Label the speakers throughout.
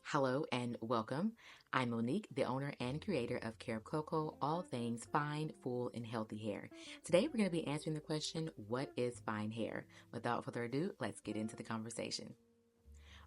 Speaker 1: Hello and welcome. I'm Monique, the owner and creator of Carob, all things fine, full, and healthy hair. Today we're going to be answering the question, what is fine hair? Without further ado, let's get into the conversation.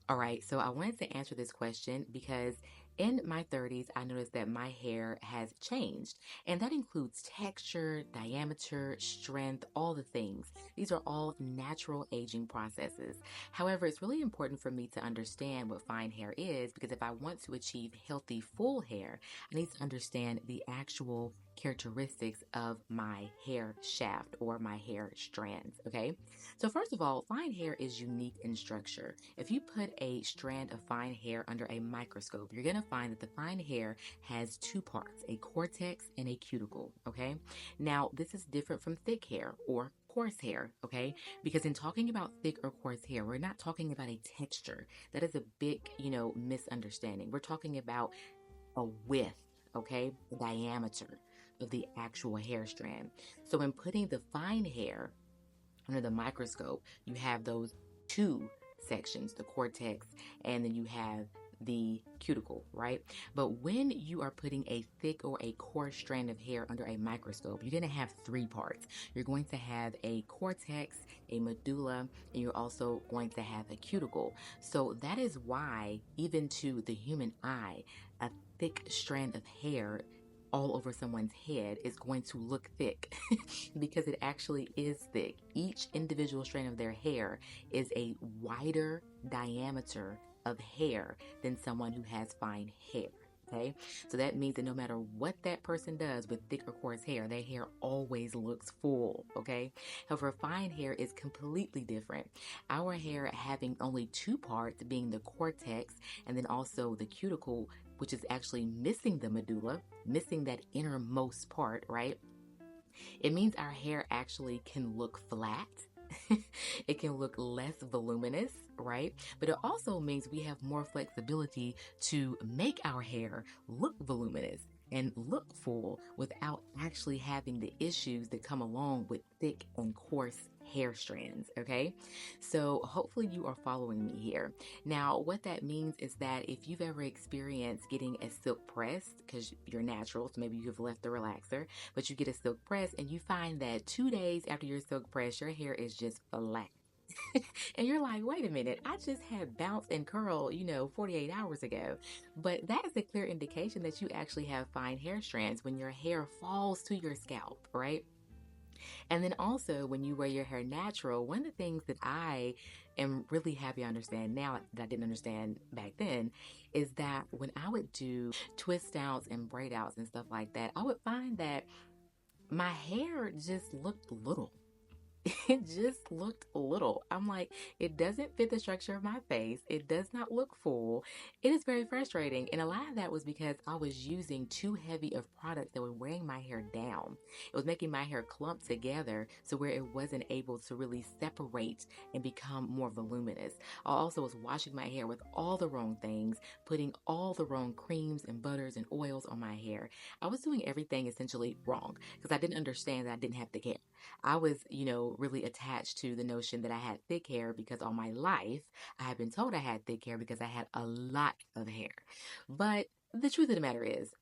Speaker 1: All right, so I wanted to answer this question because in my 30s, I noticed that my hair has changed, and that includes texture, diameter, strength, all the things. These are all natural aging processes. However, it's really important for me to understand what fine hair is because if I want to achieve healthy, full hair, I need to understand the actual characteristics of my hair shaft or my hair strands, okay? So, first of all, fine hair is unique in structure. If you put a strand of fine hair under a microscope, you're going to find that the fine hair has two parts, a cortex and a cuticle, okay? Now, this is different from thick hair or coarse hair, okay? Because in talking about thick or coarse hair, we're not talking about a texture. That is a big, misunderstanding. We're talking about a width, okay? The diameter of the actual hair strand. So, in putting the fine hair under the microscope, you have those two sections, the cortex, and then you have the cuticle, right? But when you are putting a thick or a coarse strand of hair under a microscope, you're going to have three parts. You're going to have a cortex, a medulla, and you're also going to have a cuticle. So that is why, even to the human eye, a thick strand of hair all over someone's head is going to look thick because it actually is thick. Each individual strand of their hair is a wider diameter of hair than someone who has fine hair. Okay, so that means that no matter what that person does with thick or coarse hair, their hair always looks full. Okay, however, fine hair is completely different. Our hair having only two parts, being the cortex and then also the cuticle, which is actually missing the medulla, missing that innermost part, right? It means our hair actually can look flat. It can look less voluminous, right? But it also means we have more flexibility to make our hair look voluminous and look full without actually having the issues that come along with thick and coarse hair strands, okay? So hopefully you are following me here. Now, what that means is that if you've ever experienced getting a silk press, because you're natural, so maybe you have left the relaxer, but you get a silk press and you find that 2 days after your silk press, your hair is just flat. And you're like, wait a minute, I just had bounce and curl, 48 hours ago. But that is a clear indication that you actually have fine hair strands when your hair falls to your scalp, right? And then also, when you wear your hair natural, one of the things that I am really happy I understand now that I didn't understand back then is that when I would do twist outs and braid outs and stuff like that, I would find that my hair just looked little. It just looked little. I'm like, it doesn't fit the structure of my face. It does not look full. It is very frustrating. And a lot of that was because I was using too heavy of products that were weighing my hair down. It was making my hair clump together so where it wasn't able to really separate and become more voluminous. I also was washing my hair with all the wrong things, putting all the wrong creams and butters and oils on my hair. I was doing everything essentially wrong because I didn't understand that I didn't have thick hair. I was, really attached to the notion that I had thick hair because all my life I had been told I had thick hair because I had a lot of hair. But the truth of the matter is,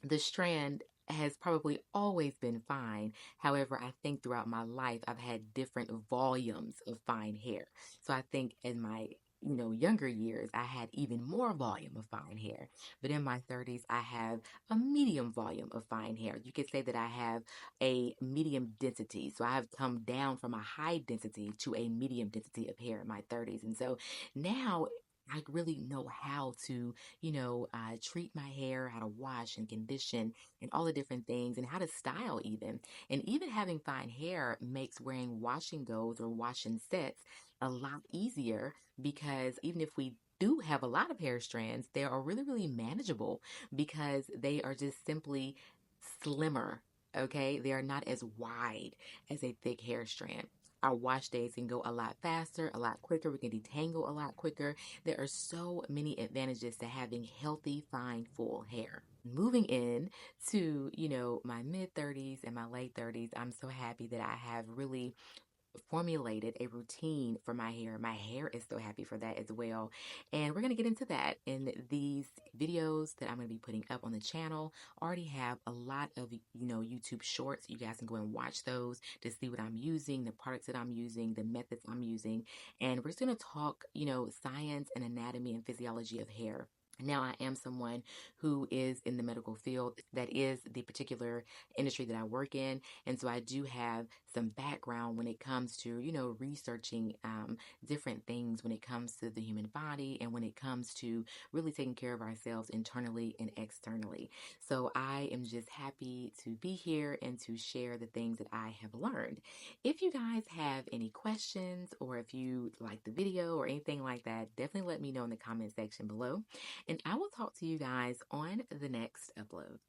Speaker 1: the strand has probably always been fine. However, I think throughout my life, I've had different volumes of fine hair. So I think in my younger years, I had even more volume of fine hair. But in my 30s, I have a medium volume of fine hair. You could say that I have a medium density. So I have come down from a high density to a medium density of hair in my 30s. And so now I really know how to treat my hair, how to wash and condition, and all the different things, and how to style even. And even having fine hair makes wearing washing goes or washing sets a lot easier because even if we do have a lot of hair strands, they are really, really manageable because they are just simply slimmer. Okay, they are not as wide as a thick hair strand. Our wash days can go a lot faster, a lot quicker. We can detangle a lot quicker. There are so many advantages to having healthy, fine, full hair. Moving in to, my mid 30s and my late 30s, I'm so happy that I have really formulated a routine for my hair. My hair is so happy for that as well. And we're going to get into that in these videos that I'm going to be putting up on the channel. Already have a lot of, YouTube shorts. You guys can go and watch those to see what I'm using, the products that I'm using, the methods I'm using. And we're just going to talk, science and anatomy and physiology of hair. Now, I am someone who is in the medical field. That is the particular industry that I work in. And so I do have some background when it comes to, researching different things when it comes to the human body and when it comes to really taking care of ourselves internally and externally. So I am just happy to be here and to share the things that I have learned. If you guys have any questions or if you like the video or anything like that, definitely let me know in the comment section below. And I will talk to you guys on the next upload.